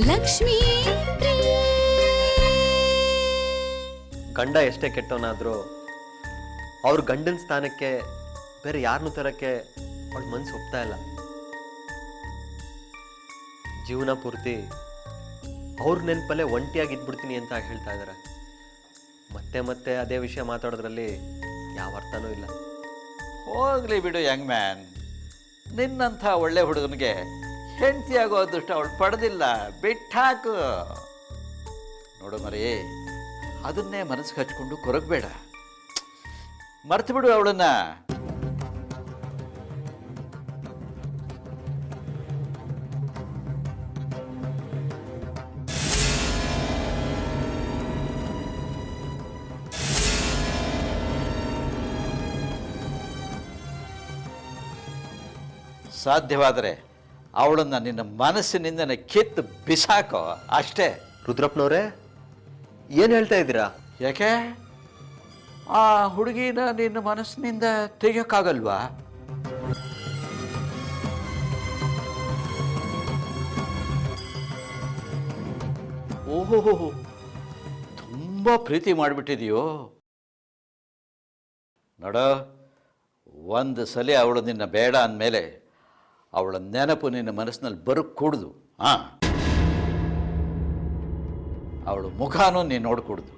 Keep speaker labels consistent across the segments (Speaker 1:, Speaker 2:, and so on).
Speaker 1: ಲಕ್ಷ್ಮೀ
Speaker 2: ಗಂಡ ಎಷ್ಟೇ ಕೆಟ್ಟವನಾದ್ರೂ ಅವ್ರ ಗಂಡನ ಸ್ಥಾನಕ್ಕೆ ಬೇರೆ ಯಾರನ್ನೂ ತರಕ್ಕೆ ಅವಳ ಮನ್ಸು ಒಪ್ತಾ ಇಲ್ಲ. ಜೀವನ ಪೂರ್ತಿ ಅವ್ರ ನೆನಪಲ್ಲೇ ಒಂಟಿಯಾಗಿದ್ಬಿಡ್ತೀನಿ ಅಂತ ಹೇಳ್ತಾ ಇದ್ದಾರೆ. ಮತ್ತೆ ಮತ್ತೆ ಅದೇ ವಿಷಯ ಮಾತಾಡೋದ್ರಲ್ಲಿ ಯಾವ ಅರ್ಥನೂ ಇಲ್ಲ.
Speaker 3: ಹೋಗ್ಲಿ ಬಿಡು ಯಂಗ್ ಮ್ಯಾನ್, ನಿನ್ನಂಥ ಒಳ್ಳೆ ಹುಡುಗನಿಗೆ ಹೆಂಡತಿ ಆಗೋ ಅದೃಷ್ಟ ಅವಳು ಪಡೆದಿಲ್ಲ, ಬಿಟ್ಟಾಕು. ನೋಡು ಮರಿ, ಅದನ್ನೇ ಮನಸ್ಸಿಗೆ ಹಚ್ಕೊಂಡು ಕೊರಗಬೇಡ, ಮರ್ತು ಬಿಡು ಅವಳನ್ನ. ಸಾಧ್ಯವಾದರೆ ಅವಳನ್ನು ನಿನ್ನ ಮನಸ್ಸಿನಿಂದನೇ ಕಿತ್ತು ಬಿಸಾಕೋ ಅಷ್ಟೇ.
Speaker 2: ರುದ್ರಪ್ಪನವ್ರೆ, ಏನು ಹೇಳ್ತಾ ಇದ್ದೀರಾ?
Speaker 3: ಯಾಕೆ ಆ ಹುಡುಗಿನ ನಿನ್ನ ಮನಸ್ಸಿನಿಂದ ತೆಗಿಯೋಕ್ಕಾಗಲ್ವಾ? ಓಹೋ, ತುಂಬ ಪ್ರೀತಿ ಮಾಡಿಬಿಟ್ಟಿದೆಯೋ? ನೋಡ, ಒಂದು ಸಲ ಅವಳು ನಿನ್ನ ಬೇಡ ಅಂದಮೇಲೆ ಅವಳ ನೆನಪು ನಿನ್ನ ಮನಸ್ಸಿನಲ್ಲಿ ಬರೋಕ್ಕೂಡ್ದು. ಅವಳು ಮುಖನೂ ನೀನು ನೋಡ್ಕೊಡ್ದು.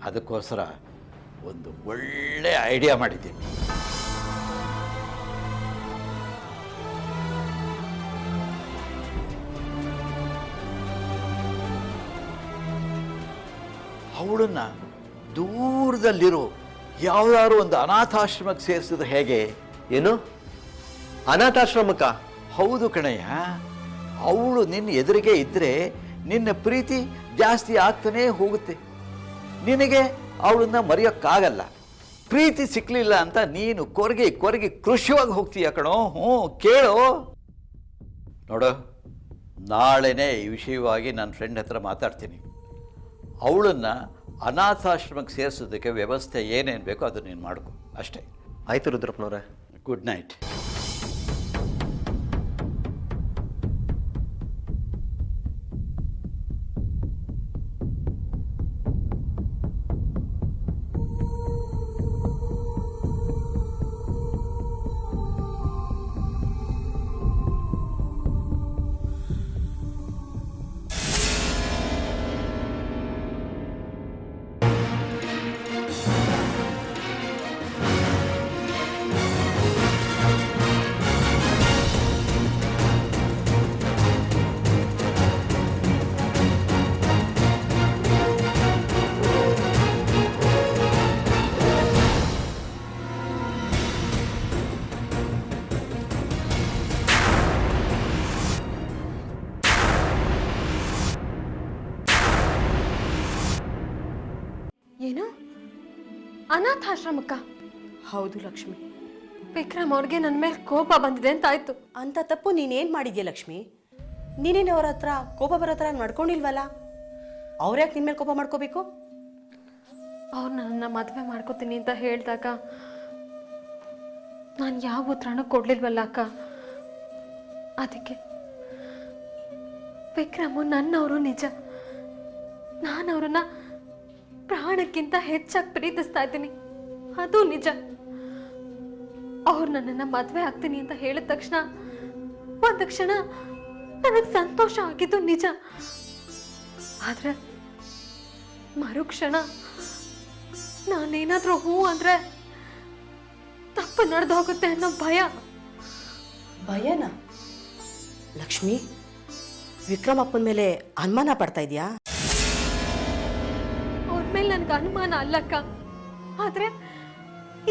Speaker 3: ಅದಕ್ಕೋಸ್ಕರ ಒಂದು ಒಳ್ಳೆ ಐಡಿಯಾ ಮಾಡಿದ್ದೀನಿ. ಅವಳನ್ನ ದೂರದಲ್ಲಿರೋ ಯಾವ್ದಾದ್ರು ಒಂದು ಅನಾಥಾಶ್ರಮಕ್ಕೆ ಸೇರಿಸಿದ್ರೆ ಹೇಗೆ?
Speaker 2: ಏನು, ಅನಾಥಾಶ್ರಮಕ್ಕ?
Speaker 3: ಹೌದು ಕಣಯ್ಯ. ಅವಳು ನಿನ್ನ ಎದುರಿಗೆ ಇದ್ದರೆ ನಿನ್ನ ಪ್ರೀತಿ ಜಾಸ್ತಿ ಆಗ್ತಾನೇ ಹೋಗುತ್ತೆ. ನಿನಗೆ ಅವಳನ್ನ ಮರೆಯೋಕ್ಕಾಗಲ್ಲ. ಪ್ರೀತಿ ಸಿಕ್ಕಲಿಲ್ಲ ಅಂತ ನೀನು ಕೊರಗಿ ಕೊರಗಿ ಕೃಷಿಯಾಗಿ ಹೋಗ್ತೀಯ ಕಣೋ. ಕೇಳು ನೋಡು, ನಾಳೆನೇ ಈ ವಿಷಯವಾಗಿ ನನ್ನ ಫ್ರೆಂಡ್ ಹತ್ರ ಮಾತಾಡ್ತೀನಿ. ಅವಳನ್ನು ಅನಾಥಾಶ್ರಮಕ್ಕೆ ಸೇರಿಸೋದಕ್ಕೆ ವ್ಯವಸ್ಥೆ ಏನೇನು ಬೇಕೋ ಅದು ನೀನು ಮಾಡ್ಕೊ ಅಷ್ಟೇ.
Speaker 2: ಆಯ್ತು ರುದ್ರಪ್ಪನವ್ರೆ,
Speaker 3: ಗುಡ್ ನೈಟ್.
Speaker 4: ಏನು, ಅನಾಥಾಶ್ರಮಕ್ಕ?
Speaker 5: ಹೌದು ಲಕ್ಷ್ಮಿ.
Speaker 4: ವಿಕ್ರಮ್ ಅವ್ರಿಗೆ ನನ್ನ ಮೇಲೆ ಕೋಪ ಬಂದಿದೆ ಅಂತ ಆಯ್ತು.
Speaker 5: ಅಂತ ತಪ್ಪು ನೀನೇನು ಮಾಡಿದ್ಯಾ ಲಕ್ಷ್ಮಿ? ನೀನೇನು ಅವ್ರ ಹತ್ರ ಕೋಪ ಬರೋ ಥರ ನಡ್ಕೊಂಡಿಲ್ವಲ್ಲ? ಅವ್ರ್ಯಾಕೆ ನಿನ್ನ ಮೇಲೆ ಕೋಪ ಮಾಡ್ಕೋಬೇಕು?
Speaker 4: ಅವ್ರು ನನ್ನನ್ನು ಮದುವೆ ಮಾಡ್ಕೋತೀನಿ ಅಂತ ಹೇಳಿದಾಗ ನಾನು ಯಾವ ಉತ್ತರನೂ ಕೊಡ್ಲಿಲ್ವಲ್ಲ ಅಕ್ಕ. ಅದಕ್ಕೆ ವಿಕ್ರಮು ನನ್ನವರು ನಿಜ. ನಾನು ಅವ್ರನ್ನ ಪ್ರಾಣಕ್ಕಿಂತ ಹೆಚ್ಚಾಗಿ ಪ್ರೀತಿಸ್ತಾ ಇದ್ದೀನಿ, ಅದು ನಿಜ. ಅವ್ರು ನನ್ನನ್ನು ಮದುವೆ ಆಗ್ತೀನಿ ಅಂತ ಹೇಳಿದ ತಕ್ಷಣ ಒಂದು ಕ್ಷಣ ನನಗೆ ಸಂತೋಷ ಆಗಿದ್ದು ನಿಜ. ಆದ್ರೆ ಮರುಕ್ಷಣ ನಾನೇನಾದ್ರೂ ಹೂ ಅಂದ್ರೆ ತಪ್ಪು ನಡೆದು ಹೋಗುತ್ತೆ ಅನ್ನೋ ಭಯ.
Speaker 5: ಭಯನ? ಲಕ್ಷ್ಮಿ, ವಿಕ್ರಮ್ ಅಪ್ಪನ ಮೇಲೆ ಅನುಮಾನ ಪಡ್ತಾ ಇದೆಯಾ?
Speaker 4: ಅವ್ರ ಮೇಲೆ ನನ್ಗೆ ಅನುಮಾನ ಅಲ್ಲಕ್ಕ. ಆದ್ರೆ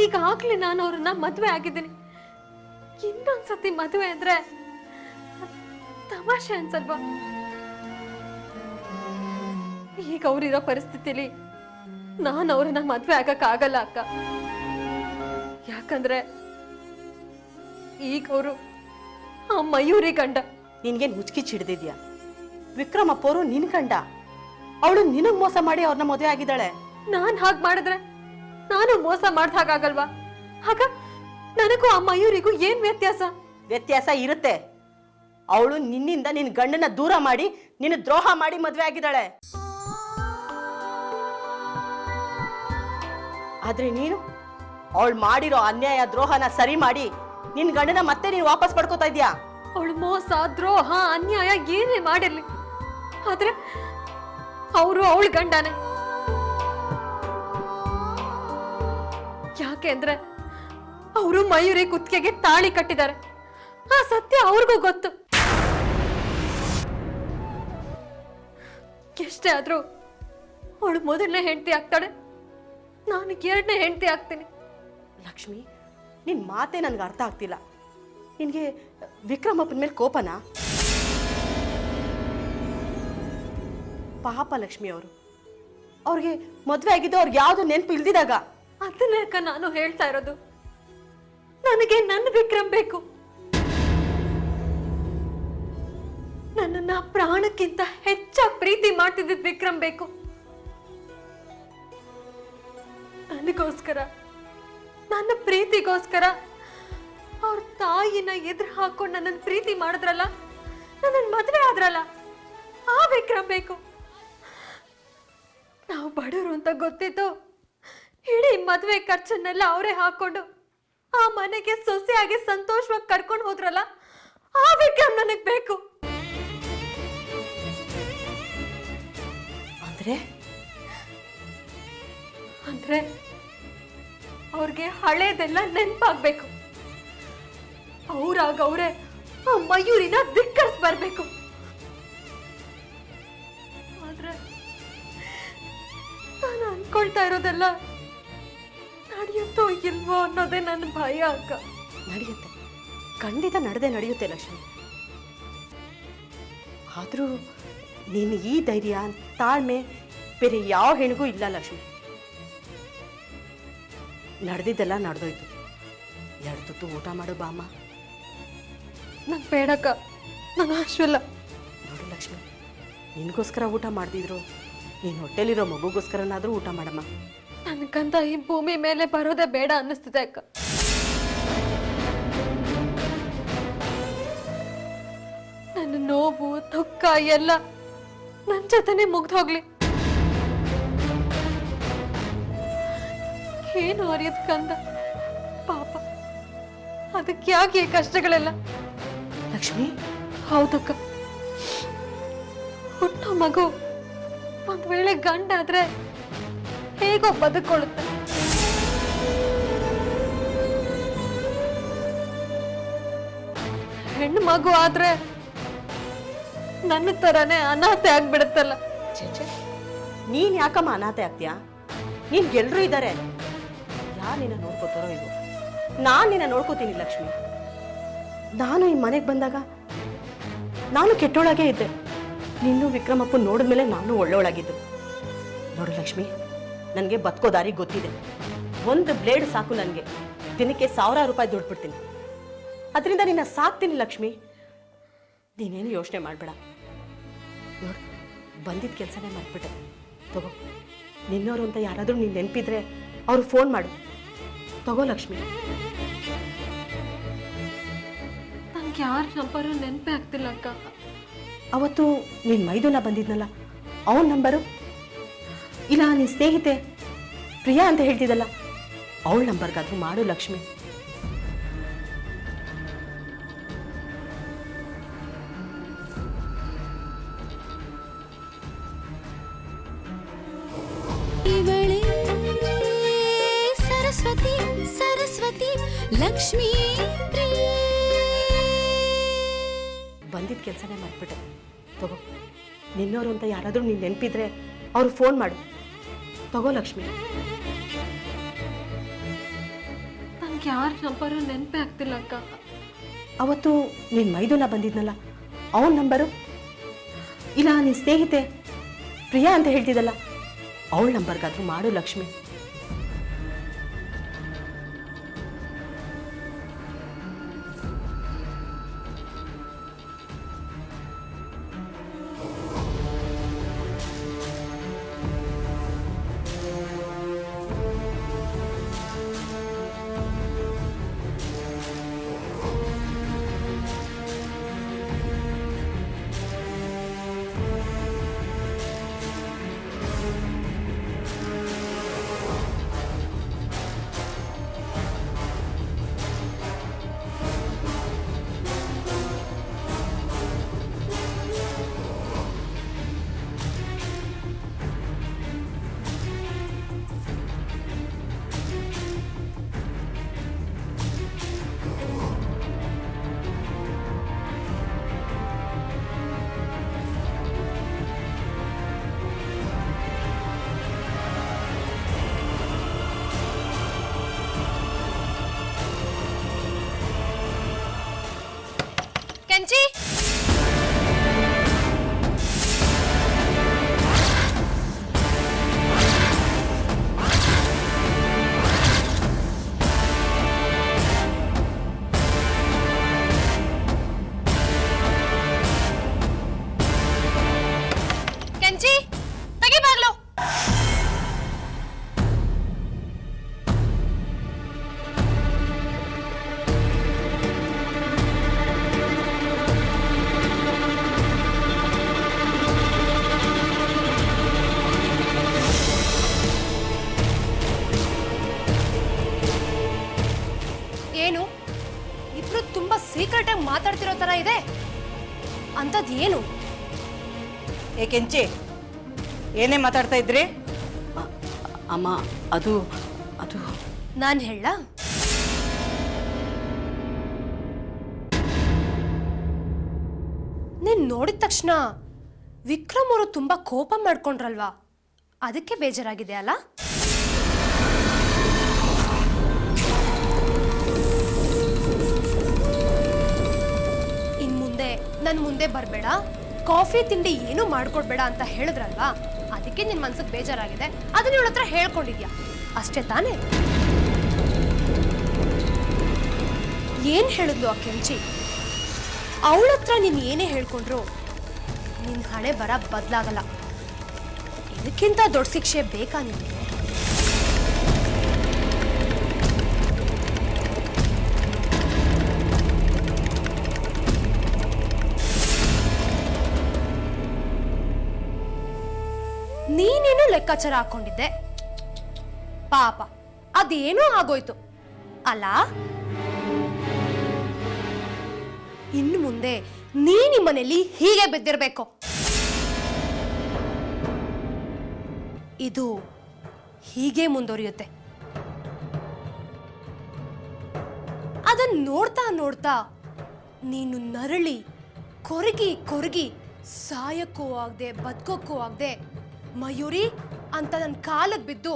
Speaker 4: ಈಗಾಗ್ಲೇ ನಾನು ಅವ್ರನ್ನ ಮದುವೆ ಆಗಿದ್ದೀನಿ. ಇನ್ನೊಂದ್ಸತಿ ಮದುವೆ ಅಂದ್ರೆ ತಮಾಷೆ ಅನ್ಸಲ್ವಾ? ಈಗ ಅವ್ರಿರೋ ಪರಿಸ್ಥಿತಿಲಿ ನಾನು ಅವ್ರನ್ನ ಮದುವೆ ಆಗಕ್ಕಾಗಲ್ಲ ಅಕ್ಕ. ಯಾಕಂದ್ರೆ ಈಗ ಅವರು ಆ ಮಯೂರಿ ಗಂಡ.
Speaker 5: ನಿನ್ಗೇನು ಹುಚ್ಕಿಚ್ಚಿ ಹಿಡ್ದಿದ್ಯಾ? ವಿಕ್ರಮ್ ಅಪ್ಪವರು ನಿನ್ ಗಂಡ. ಅವಳು ನಿನಗ್ ಮೋಸ ಮಾಡಿ ಅವ್ರನ್ನ ಮದುವೆ ಆಗಿದ್ದಾಳೆ.
Speaker 4: ನಾನ್ ಹಾಗೆ ಮಾಡಿದ್ರೆ ನಾನು ಮೋಸ ಮಾಡ್ದ ಹಾಗಾಗಲ್ವಾ? ಆಗ ನನಗೂ ಆ ಮಯೂರಿಗೂ ಏನ್ ವ್ಯತ್ಯಾಸ?
Speaker 5: ವ್ಯತ್ಯಾಸ ಇರುತ್ತೆ. ಅವಳು ನಿನ್ನಿಂದ ನಿನ್ನ ಗಂಡನ ದೂರ ಮಾಡಿ ನಿನ್ನ ದ್ರೋಹ ಮಾಡಿ ಮದುವೆ ಆಗಿದ್ದಾಳೆ. ಆದ್ರೆ ನೀನು ಅವಳು ಮಾಡಿರೋ ಅನ್ಯಾಯ ದ್ರೋಹನ ಸರಿ ಮಾಡಿ ನಿನ್ನ ಗಂಡನ ಮತ್ತೆ ನೀನು ವಾಪಸ್ ಪಡ್ಕೋತಾ ಇದೀಯಾ.
Speaker 4: ಅವಳು ಮೋಸ ದ್ರೋಹ ಅನ್ಯಾಯ ಏನೇ ಮಾಡಿರ್ಲಿ, ಆದ್ರೆ ಅವರು ಅವಳ ಗಂಡನೇ. ಯಾಕೆಂದ್ರೆ ಅವರು ಮಯೂರಿ ಕುತ್ತಿಗೆಗೆ ತಾಳಿ ಕಟ್ಟಿದ್ದಾರೆ. ಆ ಸತ್ಯ ಅವ್ರಿಗೂ ಗೊತ್ತು. ಎಷ್ಟೇ ಆದ್ರೂ ಅವಳು ಮೊದಲನೇ ಹೆಂಡತಿ ಆಗ್ತಾಳೆ, ನಾನು ಎರಡನೇ ಹೆಂಡತಿ ಆಗ್ತೀನಿ.
Speaker 5: ಲಕ್ಷ್ಮಿ, ನಿನ್ ಮಾತೇ ನನ್ಗೆ ಅರ್ಥ ಆಗ್ತಿಲ್ಲ. ನಿನ್ಗೆ ವಿಕ್ರಮಪ್ಪನ ಮೇಲೆ ಕೋಪನಾ? ಪಾಪ ಲಕ್ಷ್ಮಿ ಅವ್ರಿಗೆ ಮದ್ವೆ ಆಗಿದ್ದು ಅವ್ರಿಗೆ ಯಾವ್ದು ನೆನಪು ಇಲ್ದಿದಾಗ.
Speaker 4: ಅದನ್ನೇಕ ನಾನು ಹೇಳ್ತಾ ಇರೋದು. ನನಗೆ ನನ್ನ ವಿಕ್ರಮ್ ಬೇಕು. ನನ್ನನ್ನ ಪ್ರಾಣಕ್ಕಿಂತ ಹೆಚ್ಚಾಗಿ ಪ್ರೀತಿ ಮಾಡ್ತಿದ್ದ ವಿಕ್ರಮ್ ಬೇಕು. ನನಗೋಸ್ಕರ, ನನ್ನ ಪ್ರೀತಿಗೋಸ್ಕರ ಅವ್ರ ತಾಯಿನ ಎದುರು ಹಾಕೊಂಡು ನನ್ನನ್ನು ಪ್ರೀತಿ ಮಾಡಿದ್ರಲ್ಲ, ನನ್ನ ಮದುವೆ ಆದ್ರಲ್ಲ, ಆ ವಿಕ್ರಮ್ ಬೇಕು. ನಾವು ಬಡವರು ಅಂತ ಗೊತ್ತಿತ್ತು, ಇಡೀ ಮದುವೆ ಖರ್ಚನ್ನೆಲ್ಲ ಅವರೇ ಹಾಕೊಂಡು ಆ ಮನೆಗೆ ಸೊಸೆಯಾಗಿ ಸಂತೋಷವಾಗಿ ಕರ್ಕೊಂಡು ಹೋದ್ರಲ್ಲ, ಆ ವಿಕ್ರಮ್ ನನಗ್ ಬೇಕು. ಅಂದ್ರೆ ಅವ್ರಿಗೆ ಹಳೇದೆಲ್ಲ ನೆನ್ಪಾಗ್ಬೇಕು. ಅವ್ರಾಗ ಅವರೇ ಆ ಮಯೂರಿನ ಧಿಕ್ಕರಿಸ್ ಬರ್ಬೇಕು. ಆದ್ರೆ ನಾನು ಅನ್ಕೊಳ್ತಾ ಇರೋದೆಲ್ಲ ನಡೆಯುತ್ತೋ ಇಲ್ವೋ ಅನ್ನೋದೇ ನನ್ನ ಭಯ ಅಕ್ಕ.
Speaker 5: ನಡೆಯುತ್ತೆ, ಖಂಡಿತ ನಡೆಯುತ್ತೆ ಲಕ್ಷ್ಮಿ. ಆದ್ರೂ ನೀನು ಈ ಧೈರ್ಯ ತಾಳ್ಮೆ ಬೇರೆ ಯಾವ ಹೆಣ್ಗೂ ಇಲ್ಲ ಲಕ್ಷ್ಮಿ. ನಡೆದಿದ್ದೆಲ್ಲ ನಡೆದೋಯ್ತು. ಎರಡು ತುತ್ತು ಊಟ ಮಾಡು ಬಾಮ್ಮ.
Speaker 4: ನಂಗೆ ಬೇಡಕ್ಕ, ನಂಗೆ ಆಶ್ವಿಲ್ಲ.
Speaker 5: ನೋಡು ಲಕ್ಷ್ಮಿ, ನಿನಗೋಸ್ಕರ ಊಟ ಮಾಡ್ದಿದ್ರು ನೀನು ಹೊಟ್ಟೆಲಿರೋ ಮಗುಗೋಸ್ಕರನಾದ್ರೂ ಊಟ ಮಾಡಮ್ಮ.
Speaker 4: ನನಗಂತ ಈ ಭೂಮಿ ಮೇಲೆ ಬರೋದೇ ಬೇಡ ಅನ್ನಿಸ್ತಿದೆ ಅಕ್ಕ. ನನ್ನ ನೋವು ದುಃಖ ಎಲ್ಲ ನನ್ನ ಜೊತೆನೆ ಮುಗ್ದು ಹೋಗ್ಲಿ. ಏನು ಅರಿಯದ್ ಕಂದ ಪಾಪ, ಅದಕ್ಕೆ ಯಾಕೆ ಈ ಕಷ್ಟಗಳೆಲ್ಲ?
Speaker 5: ಲಕ್ಷ್ಮಿ,
Speaker 4: ಹೌದಕ್ಕ, ಹುಟ್ಟೋ ಮಗು ಒಂದ್ ವೇಳೆ ಗಂಡ ಆದ್ರೆ ಹೇಗೋ ಬದುಕೊಳ್ಳುತ್ತೆ. ಹೆಣ್ಣು ಮಗು ಆದ್ರೆ ನನ್ನ ತರಾನೇ ಅನಾಥೆ ಆಗ್ಬಿಡುತ್ತಲ್ಲ.
Speaker 5: ಛೇ, ನೀನ್ ಯಾಕಮ್ಮ ಅನಾಥೆ ಆಗ್ತೀಯಾ? ನಿನ್ಗೆಲ್ರೂ ಇದ್ದಾರೆ. ಯಾರು ನಿನ್ನ ನೋಡ್ಕೋತಾರೋ ಇಲ್ವೋ, ನಾನು ನಿನ್ನ ನೋಡ್ಕೋತೀನಿ ಲಕ್ಷ್ಮಿ. ನಾನು ಈ ಮನೆಗೆ ಬಂದಾಗ ನಾನು ಕೆಟ್ಟೋಳಾಗೇ ಇದ್ದೆ. ನಿನ್ನೂ ವಿಕ್ರಮಪ್ಪ ನೋಡಿದ್ಮೇಲೆ ನಾನು ಒಳ್ಳೆಯೊಳಗಿದ್ದು. ನೋಡು ಲಕ್ಷ್ಮಿ, ನನಗೆ ಬದುಕೋ ದಾರಿ ಗೊತ್ತಿದೆ. ಒಂದು ಬ್ಲೇಡ್ ಸಾಕು ನನಗೆ. ದಿನಕ್ಕೆ 1000 ರೂಪಾಯಿ ದುಡ್ಡು ಬಿಡ್ತೀನಿ. ಅದರಿಂದ ನಿನ್ನ ಸಾಕ್ತೀನಿ ಲಕ್ಷ್ಮಿ. ನೀನೇನು ಯೋಚನೆ ಮಾಡಬೇಡ. ನೋಡು, ಬಂದಿದ್ದ ಕೆಲಸನೇ ಮರ್ಬಿಟ್ಟೆ. ತಗೋ, ನಿನ್ನೋರು ಅಂತ ಯಾರಾದರೂ ನೀನು ನೆನಪಿದ್ರೆ ಅವ್ರು ಫೋನ್ ಮಾಡು. ತಗೋ ಲಕ್ಷ್ಮಿ.
Speaker 4: ನನ್ಗೆ ಯಾರ ನಂಬರು ನೆನಪೇ ಆಗ್ತಿಲ್ಲ ಅಕ್ಕ.
Speaker 5: ಅವತ್ತು ನೀನು ಮೈದುನ ಬಂದಿದ್ನಲ್ಲ, ಅವನ ನಂಬರು ಇಲ್ಲ, ನಿನ್ನ ಸ್ನೇಹಿತೆ ಪ್ರಿಯಾ ಅಂತ ಹೇಳ್ತಿದ್ದಲ್ಲ, ಅವಳ ನಂಬರ್ಗಾದ್ರೂ ಮಾಡು ಲಕ್ಷ್ಮಿ.
Speaker 1: ಸರಸ್ವತಿ ಸರಸ್ವತಿ ಲಕ್ಷ್ಮೀ
Speaker 5: ಬಂದಿದ್ದ ಕೆಲಸನೇ ಮರ್ಬಿಟ್ಟೆ. ತಗೋ, ನಿನ್ನೋರು ಅಂತ ಯಾರಾದರೂ ನೀನು ನೆನಪಿದ್ರೆ ಅವ್ರು ಫೋನ್ ಮಾಡು. ತಗೋ ಲಕ್ಷ್ಮಿ.
Speaker 4: ನನ್ಗೆ ಯಾರ ನಂಬರು ನೆನಪೇ ಆಗ್ತಿಲ್ಲ ಅಕ್ಕ.
Speaker 5: ಅವತ್ತು ನೀನು ಮೈದುನ ಬಂದಿದ್ನಲ್ಲ, ಅವನ ನಂಬರು ಇಲ್ಲ, ನಿನ್ನ ಸ್ನೇಹಿತೆ ಪ್ರಿಯಾ ಅಂತ ಹೇಳ್ತಿದ್ದಲ್ಲ, ಅವಳ ನಂಬರ್ಗಾದ್ರೂ ಮಾಡು ಲಕ್ಷ್ಮಿ.
Speaker 4: ಕೆಂಚಿ ಕೆಂಚಿ ತೆಗಿ ಬಾಗ್ಲು. ಏನು ಇಬ್ರು ತುಂಬಾ ಸೀಕ್ರೆಟ್ ಆಗಿ ಮಾತಾಡ್ತಿರೋ ತರ ಇದೆ. ಅಂತದ್ ಏನು?
Speaker 5: ಏ ಕೆಂಚಿ, ಏನೇ ಮಾತಾಡ್ತಾ ಇದ್ರಿ? ಅಮ್ಮ, ಅದು ಅದು
Speaker 4: ನಾನ್ ಹೇಳ ನೀನ್ ನೋಡಿದ ತಕ್ಷಣ ವಿಕ್ರಮ್ ಅವರು ತುಂಬಾ ಕೋಪ ಮಾಡ್ಕೊಂಡ್ರಲ್ವಾ, ಅದಕ್ಕೆ ಬೇಜಾರಾಗಿದೆ ಅಲ್ಲ? ಇನ್ ಮುಂದೆ ನನ್ ಮುಂದೆ ಬರ್ಬೇಡ, ಕಾಫಿ ತಿಂಡಿ ಏನು ಮಾಡ್ಕೊಡ್ಬೇಡ ಅಂತ ಹೇಳಿದ್ರಲ್ವಾ, ಅದಕ್ಕೆ ನಿನ್ ಮನ್ಸಿಗೆ ಬೇಜಾರಾಗಿದೆ. ಅದನ್ನ ಇವಳ ಹತ್ರ ಹೇಳ್ಕೊಂಡಿದ್ಯಾ ಅಷ್ಟೇ ತಾನೇ? ಏನ್ ಹೇಳಿದ್ಲು ಆ ಕೆಂಚಿ? ಅವಳ ಹತ್ರ ನೀನ್ ಏನೇ ಹೇಳ್ಕೊಂಡ್ರು ನಿನ್ ಹಣೆ ಬರ ಬದಲಾಗಲ್ಲ. ಇದಕ್ಕಿಂತ ದೊಡ್ಡ ಶಿಕ್ಷೆ ಬೇಕಾ ನಿನ್ಗೆ? ನೀನೇನು ಲೆಕ್ಕಾಚಾರ ಹಾಕೊಂಡಿದ್ದೆ, ಪಾಪ ಅದೇನೋ ಆಗೋಯ್ತು ಅಲ್ಲ. ಇನ್ನು ಮುಂದೆ ನೀನ್ ಈ ಮನೆಯಲ್ಲಿ ಹೀಗೆ ಬಿದ್ದಿರ್ಬೇಕು. ಇದು ಹೀಗೆ ಮುಂದುವರಿಯುತ್ತೆ. ಅದನ್ನ ನೋಡ್ತಾ ನೋಡ್ತಾ ನೀನು ನರಳಿ ಕೊರಗಿ ಕೊರಗಿ ಸಾಯಕ್ಕೂ ಆಗದೆ ಬದುಕೋಕ್ಕೂ ಆಗದೆ ಮಯೂರಿ ಅಂತ ನನ್ನ ಕಾಲಕ್ಕೆ ಬಿದ್ದು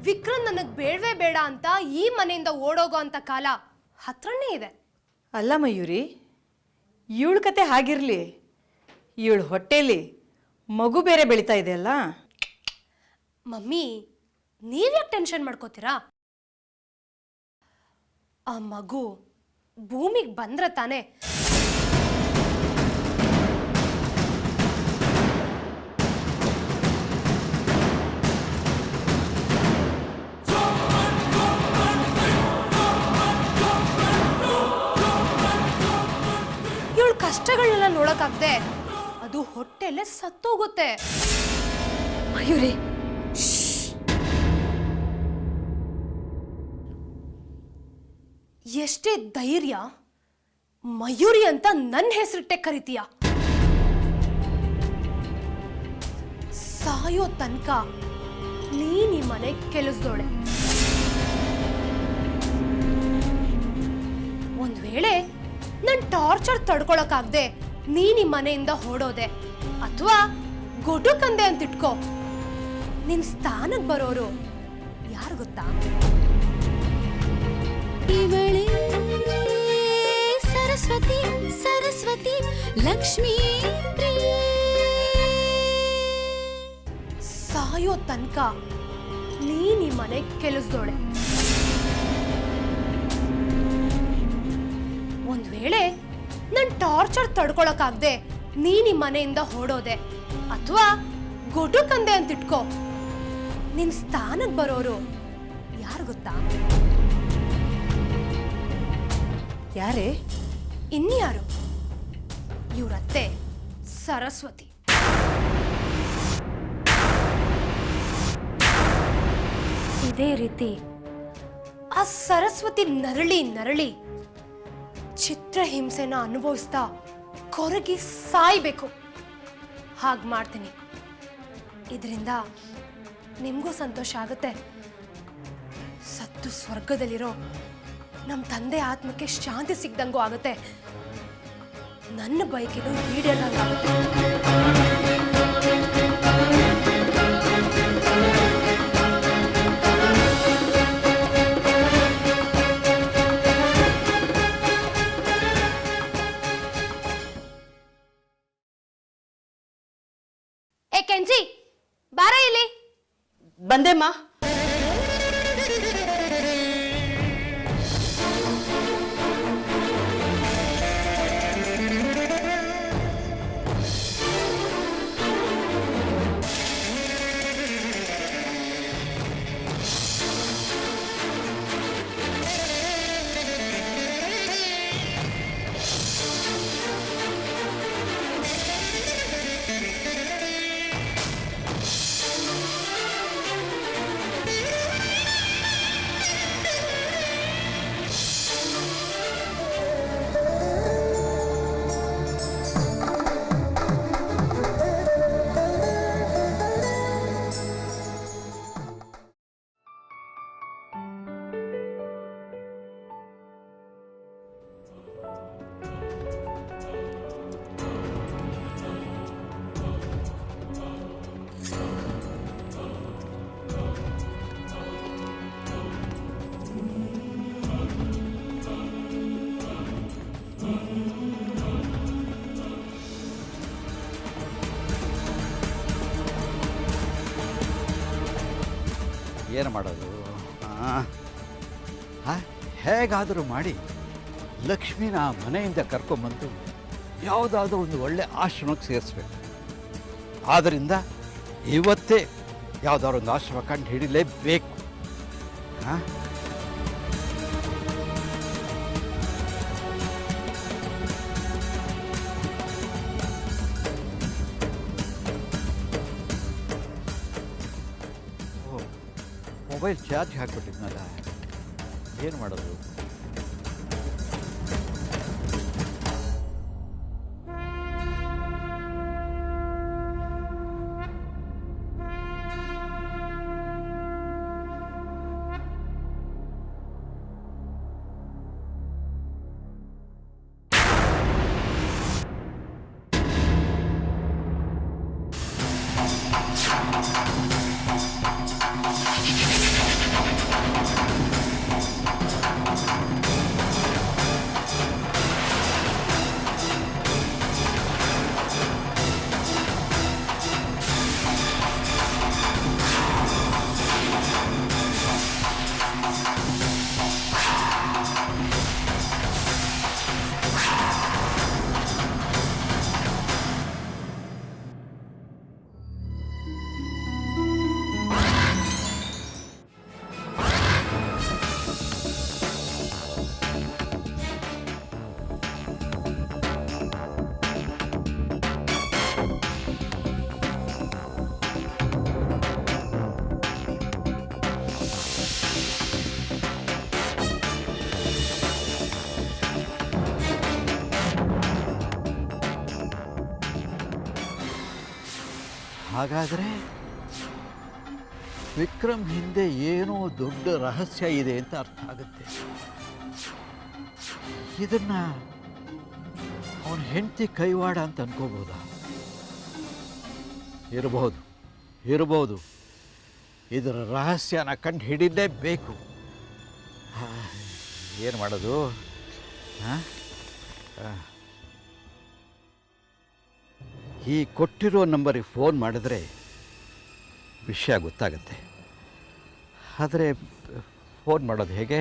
Speaker 4: ವಿಕ್ರಮ್ ನನಗೆ ಬೇಡವೇ ಬೇಡ ಅಂತ ಈ ಮನೆಯಿಂದ ಓಡೋಗೋ ಅಂತ ಕಾಲ ಹತ್ರನೇ ಇದೆ.
Speaker 6: ಅಲ್ಲ ಮಯೂರಿ, ಇವಳ ಕತೆ ಹಾಗಿರ್ಲಿ, ಇವಳ ಹೊಟ್ಟೆಲಿ ಮಗು ಬೇರೆ ಬೆಳೀತಾ ಇದೆಯಲ್ಲ.
Speaker 4: ಮಮ್ಮಿ, ನೀವ್ಯಾಕೆ ಟೆನ್ಷನ್ ಮಾಡ್ಕೋತೀರಾ? ಆ ಮಗು ಭೂಮಿಗೆ ಬಂದ್ರೆ ತಾನೆ ಇವಳ ಕಷ್ಟಗಳನ್ನೆಲ್ಲ ನೋಡಕ್ಕಾಗದೆ ಅದು ಹೊಟ್ಟೆಲ್ಲೇ ಸತ್ತೋಗುತ್ತೆ.
Speaker 6: ಮಯೂರಿ,
Speaker 4: ಎಷ್ಟೇ ಧೈರ್ಯ, ಮಯೂರಿ ಅಂತ ನನ್ನ ಹೆಸರಿಟ್ಟೆ ಕರಿತೀಯ? ಸಾಯೋ ತನಕ ನೀನ್ ಈ ಮನೆ ಕೆಲಸದೋಳೆ. ಒಂದ್ ವೇಳೆ ನನ್ ಟಾರ್ಚರ್ ತಡ್ಕೊಳಕ್ಕಾಗ್ದೆ ನೀನ್ ಈ ಮನೆಯಿಂದ ಹೊಡೋದೆ ಅಥವಾ ಗೊಡುಕಂದೆ ಅಂತ ಇಟ್ಕೋ, ನಿನ್ ಸ್ಥಾನಕ್ಕೆ ಬರೋರು ಯಾರು ಗೊತ್ತಾ?
Speaker 1: ಇವಳೇ ಸರಸ್ವತಿ ಸರಸ್ವತಿ ಲಕ್ಷ್ಮೀ ಪ್ರಿಯೆ.
Speaker 4: ಸಾಯೋ ತನಕ ನೀನ್ ಈ ಮನೆ ಕೆಲಸದೋಳೆ. ಒಂದ್ ವೇಳೆ ನನ್ ಟಾರ್ಚರ್ ತಡ್ಕೊಳಕ್ಕಾಗ್ದೆ ನೀನ್ ಈ ಮನೆಯಿಂದ ಹೊಡೋದೆ ಅಥವಾ ಗೊಡುಕಂದೆ ಅಂತ ಇಟ್ಕೋ, ನಿನ್ ಸ್ಥಾನಕ್ಕೆ ಬರೋರು ಯಾರು ಗೊತ್ತಾ?
Speaker 6: ಯಾರೇ?
Speaker 4: ಇನ್ಯಾರು? ಇವ್ರತ್ತೆ ಸರಸ್ವತಿ. ಇದೇ ರೀತಿ ಆ ಸರಸ್ವತಿ ನರಳಿ ನರಳಿ ಚಿತ್ರಹಿಂಸೆನ ಅನುಭವಿಸ್ತಾ ಕೊರಗಿ ಸಾಯ್ಬೇಕು. ಹಾಗೆ ಮಾಡ್ತೀನಿ. ಇದರಿಂದ ನಿಮಗೂ ಸಂತೋಷ ಆಗುತ್ತೆ, ಸತ್ತು ಸ್ವರ್ಗದಲ್ಲಿರೋ ನಮ್ಮ ತಂದೆ ಆತ್ಮಕ್ಕೆ ಶಾಂತಿ ಸಿಗ್ದಂಗೂ ಆಗುತ್ತೆ, ನನ್ನ ಬಯಕೆನೂ ಈಡೇರಿದಂಗಾಗುತ್ತೆ. ಕೆಂಚಿ ಬಾರ ಇಲ್ಲಿ.
Speaker 5: ಬಂದೆಮ್ಮ.
Speaker 3: ಏನು ಮಾಡೋದು? ಹೇಗಾದರೂ ಮಾಡಿ ಲಕ್ಷ್ಮಿನ ಮನೆಯಿಂದ ಕರ್ಕೊಂಬಂದು ಯಾವುದಾದ್ರೂ ಒಂದು ಒಳ್ಳೆ ಆಶ್ರಮಕ್ಕೆ ಸೇರಿಸ್ಬೇಕು. ಆದ್ದರಿಂದ ಇವತ್ತೇ ಯಾವುದಾದ್ರು ಒಂದು ಆಶ್ರಮ ಕಂಡು ಹಿಡಿಲೇಬೇಕು. ಹಾಂ, ಮೊಬೈಲ್ ಚಾರ್ಜ್ ಹಾಕ್ಬಿಟ್ಟಿದ್ನಲ್ಲ, ಏನು ಮಾಡೋದು? ಹಾಗಾದರೆ ವಿಕ್ರಮ್ ಹಿಂದೆ ಏನೋ ದೊಡ್ಡ ರಹಸ್ಯ ಇದೆ ಅಂತ ಅರ್ಥ ಆಗುತ್ತೆ. ಇದನ್ನ ಅವನ ಹೆಂಡತಿ ಕೈವಾಡ ಅಂತ ಅನ್ಕೋಬೋದಾ? ಇರಬಹುದು. ಇದರ ರಹಸ್ಯನ ಕಂಡು ಹಿಡಿಲೇಬೇಕು. ಏನು ಮಾಡೋದು? ಈ ಕೊಟ್ಟಿರೋ ನಂಬರಿಗೆ ಫೋನ್ ಮಾಡಿದ್ರೆ ವಿಷಯ ಗೊತ್ತಾಗುತ್ತೆ. ಆದರೆ ಫೋನ್ ಮಾಡೋದು ಹೇಗೆ?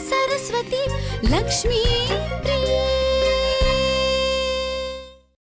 Speaker 1: ಸರಸ್ವತಿ ಲಕ್ಷ್ಮೀ